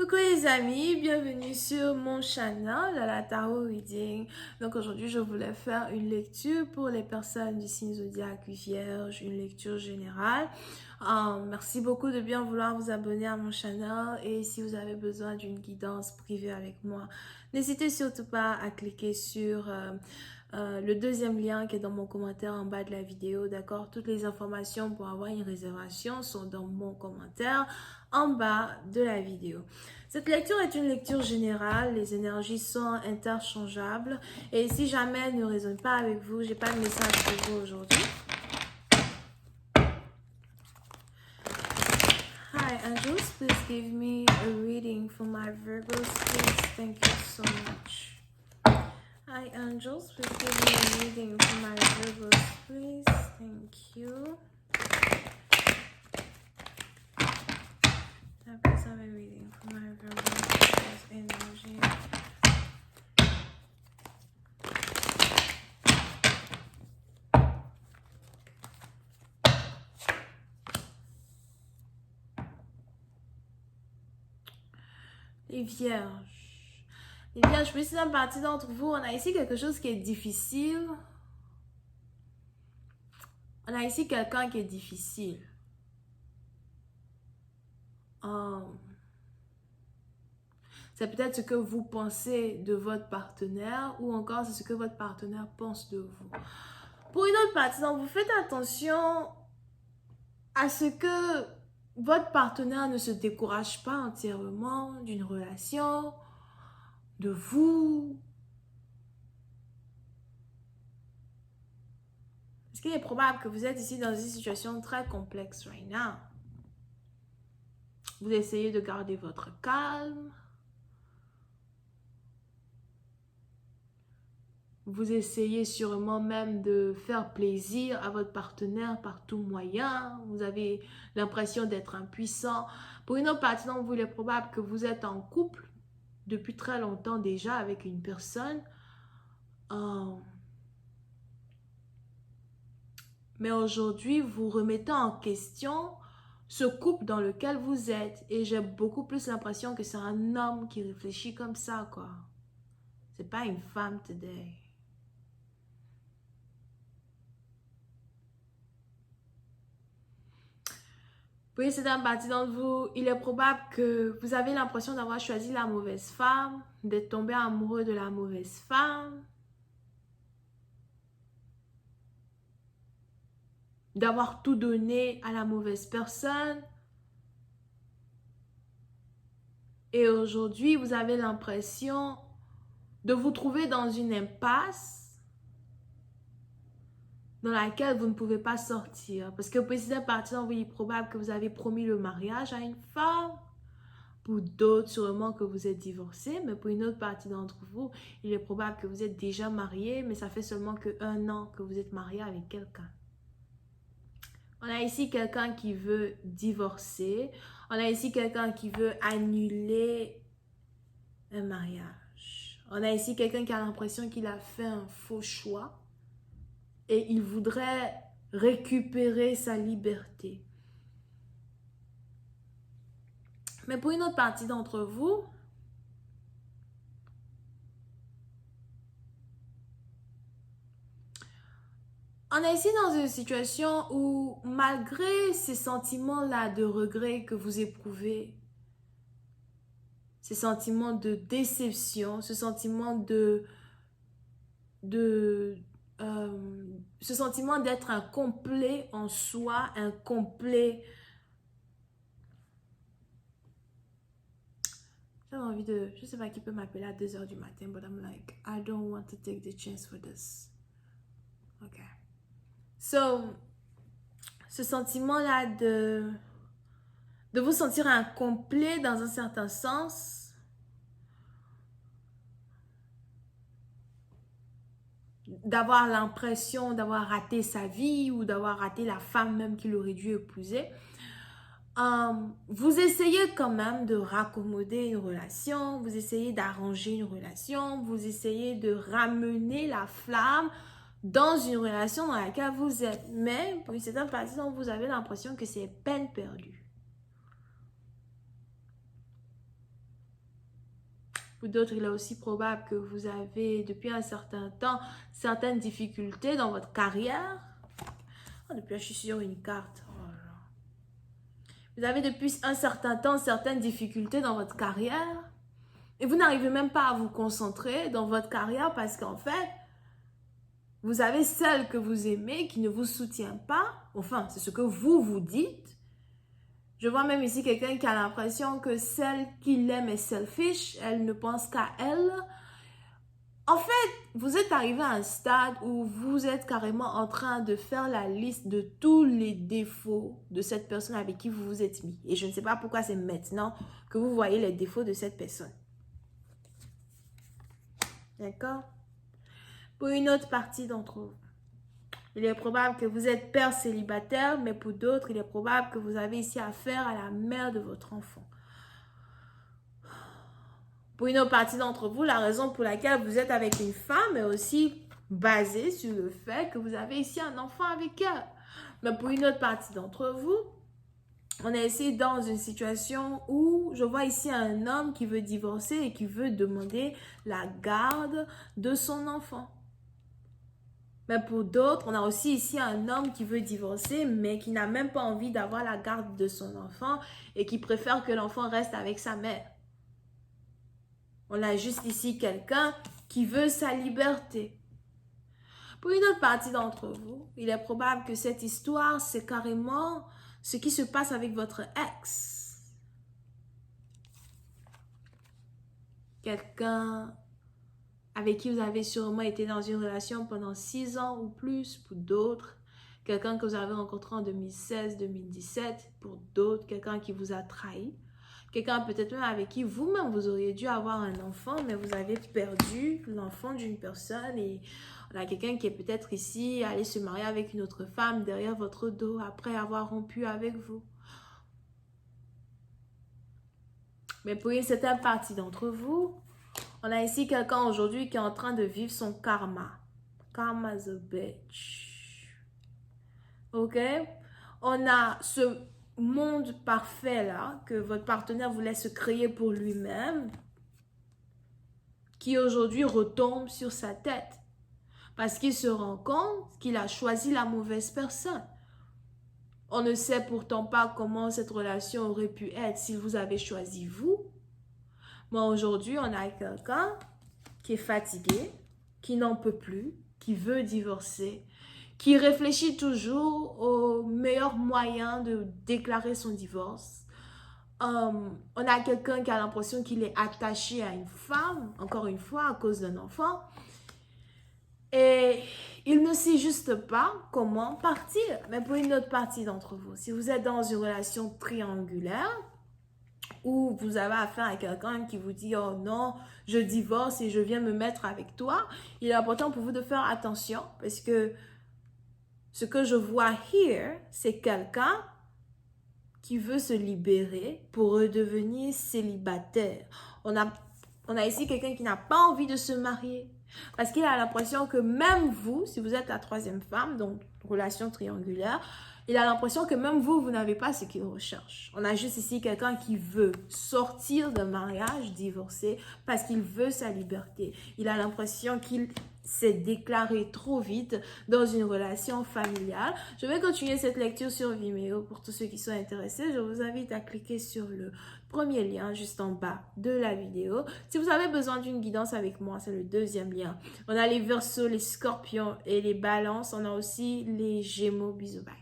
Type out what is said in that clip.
Coucou les amis, bienvenue sur mon channel la Tarot Reading. Donc aujourd'hui je voulais faire une lecture pour les personnes du signe zodiaque Vierge, une lecture générale. Merci beaucoup de bien vouloir vous abonner à mon channel et si vous avez besoin d'une guidance privée avec moi, n'hésitez surtout pas à cliquer sur le deuxième lien qui est dans mon commentaire en bas de la vidéo, d'accord? Toutes les informations pour avoir une réservation sont dans mon commentaire en bas de la vidéo. Cette lecture est une lecture générale, les énergies sont interchangeables et si jamais elle ne résonne pas avec vous, j'ai pas de message pour vous aujourd'hui. Hi angels, please give me a reading for my Virgos, please. Thank you so much. Hi angels, please give me a reading for my Virgos, please. Thank you. Please have a reading for my Virgos energy. Les vierges. Les vierges, je suis une partie d'entre vous, on a ici quelque chose qui est difficile. On a ici quelqu'un qui est difficile. C'est peut-être ce que vous pensez de votre partenaire ou encore c'est ce que votre partenaire pense de vous. Pour une autre partie, donc vous faites attention à ce que votre partenaire ne se décourage pas entièrement d'une relation, de vous. Parce qu'il est probable que vous êtes ici dans une situation très complexe right now. Vous essayez de garder votre calme. Vous essayez sûrement même de faire plaisir à votre partenaire par tout moyen. Vous avez l'impression d'être impuissant. Pour une autre partie d'entre vous, il est probable que vous êtes en couple depuis très longtemps déjà avec une personne. Mais aujourd'hui, vous remettez en question ce couple dans lequel vous êtes. Et j'ai beaucoup plus l'impression que c'est un homme qui réfléchit comme ça, quoi. C'est pas une femme today. Pour une certaine partie d'entre vous, il est probable que vous avez l'impression d'avoir choisi la mauvaise femme, d'être tombé amoureux de la mauvaise femme, d'avoir tout donné à la mauvaise personne. Et aujourd'hui, vous avez l'impression de vous trouver dans une impasse dans laquelle vous ne pouvez pas sortir. Parce que pour certaines parties d'entre vous, il est probable que vous avez promis le mariage à une femme. Pour d'autres, sûrement que vous êtes divorcé, mais pour une autre partie d'entre vous, il est probable que vous êtes déjà marié, mais ça fait seulement que 1 an que vous êtes marié avec quelqu'un. On a ici quelqu'un qui veut divorcer. On a ici quelqu'un qui veut annuler un mariage. On a ici quelqu'un qui a l'impression qu'il a fait un faux choix et il voudrait récupérer sa liberté. Mais pour une autre partie d'entre vous, on est ici dans une situation où, malgré ces sentiments-là de regret que vous éprouvez, ces sentiments de déception, ce sentiment ce sentiment d'être incomplet en soi, incomplet. J'avais envie de, je sais pas qui peut m'appeler à 2 h du matin, but I'm like, I don't want to take the chance for this. Okay. So, ce sentiment-là de vous sentir incomplet dans un certain sens, d'avoir l'impression d'avoir raté sa vie ou d'avoir raté la femme même qu'il aurait dû épouser. Vous essayez quand même de raccommoder une relation, vous essayez d'arranger une relation, vous essayez de ramener la flamme dans une relation dans laquelle vous êtes. Mais pour une certaine partie, vous avez l'impression que c'est peine perdue. Pour d'autres, il est aussi probable que vous avez depuis un certain temps certaines difficultés dans votre carrière. Oh, depuis, je suis sur une carte. Oh là là. Vous avez depuis un certain temps certaines difficultés dans votre carrière. Et vous n'arrivez même pas à vous concentrer dans votre carrière parce qu'en fait, vous avez celle que vous aimez qui ne vous soutient pas. Enfin, c'est ce que vous vous dites. Je vois même ici quelqu'un qui a l'impression que celle qu'il aime est selfish. Elle ne pense qu'à elle. En fait, vous êtes arrivé à un stade où vous êtes carrément en train de faire la liste de tous les défauts de cette personne avec qui vous vous êtes mis. Et je ne sais pas pourquoi c'est maintenant que vous voyez les défauts de cette personne. D'accord? Pour une autre partie d'entre vous, il est probable que vous êtes père célibataire, mais pour d'autres, il est probable que vous avez ici affaire à la mère de votre enfant. Pour une autre partie d'entre vous, la raison pour laquelle vous êtes avec une femme est aussi basée sur le fait que vous avez ici un enfant avec elle. Mais pour une autre partie d'entre vous, on est ici dans une situation où je vois ici un homme qui veut divorcer et qui veut demander la garde de son enfant. Mais pour d'autres, on a aussi ici un homme qui veut divorcer, mais qui n'a même pas envie d'avoir la garde de son enfant et qui préfère que l'enfant reste avec sa mère. On a juste ici quelqu'un qui veut sa liberté. Pour une autre partie d'entre vous, il est probable que cette histoire, c'est carrément ce qui se passe avec votre ex. Quelqu'un avec qui vous avez sûrement été dans une relation pendant 6 ans ou plus, pour d'autres. Quelqu'un que vous avez rencontré en 2016, 2017, pour d'autres. Quelqu'un qui vous a trahi. Quelqu'un peut-être même avec qui vous-même vous auriez dû avoir un enfant, mais vous avez perdu l'enfant d'une personne. Et on a quelqu'un qui est peut-être ici, allé se marier avec une autre femme derrière votre dos après avoir rompu avec vous. Mais pour une certaine partie d'entre vous, on a ici quelqu'un aujourd'hui qui est en train de vivre son karma. Karma's a bitch. Ok? On a ce monde parfait là, que votre partenaire voulait se créer pour lui-même, qui aujourd'hui retombe sur sa tête. Parce qu'il se rend compte qu'il a choisi la mauvaise personne. On ne sait pourtant pas comment cette relation aurait pu être si vous avez choisi vous. Mais aujourd'hui, on a quelqu'un qui est fatigué, qui n'en peut plus, qui veut divorcer, qui réfléchit toujours au meilleur moyen de déclarer son divorce. On a quelqu'un qui a l'impression qu'il est attaché à une femme, encore une fois, à cause d'un enfant. Et il ne sait juste pas comment partir. Mais pour une autre partie d'entre vous, si vous êtes dans une relation triangulaire, où vous avez affaire à quelqu'un qui vous dit « Oh non, je divorce et je viens me mettre avec toi », il est important pour vous de faire attention parce que ce que je vois here, c'est quelqu'un qui veut se libérer pour redevenir célibataire. On a ici quelqu'un qui n'a pas envie de se marier parce qu'il a l'impression que même vous, si vous êtes la troisième femme, donc relation triangulaire, il a l'impression que même vous, vous n'avez pas ce qu'il recherche. On a juste ici quelqu'un qui veut sortir d'un mariage, divorcer, parce qu'il veut sa liberté. Il a l'impression qu'il s'est déclaré trop vite dans une relation familiale. Je vais continuer cette lecture sur Vimeo pour tous ceux qui sont intéressés. Je vous invite à cliquer sur le premier lien juste en bas de la vidéo. Si vous avez besoin d'une guidance avec moi, c'est le deuxième lien. On a les Verseaux, les Scorpions et les Balances. On a aussi les Gémeaux. Bisous, bye.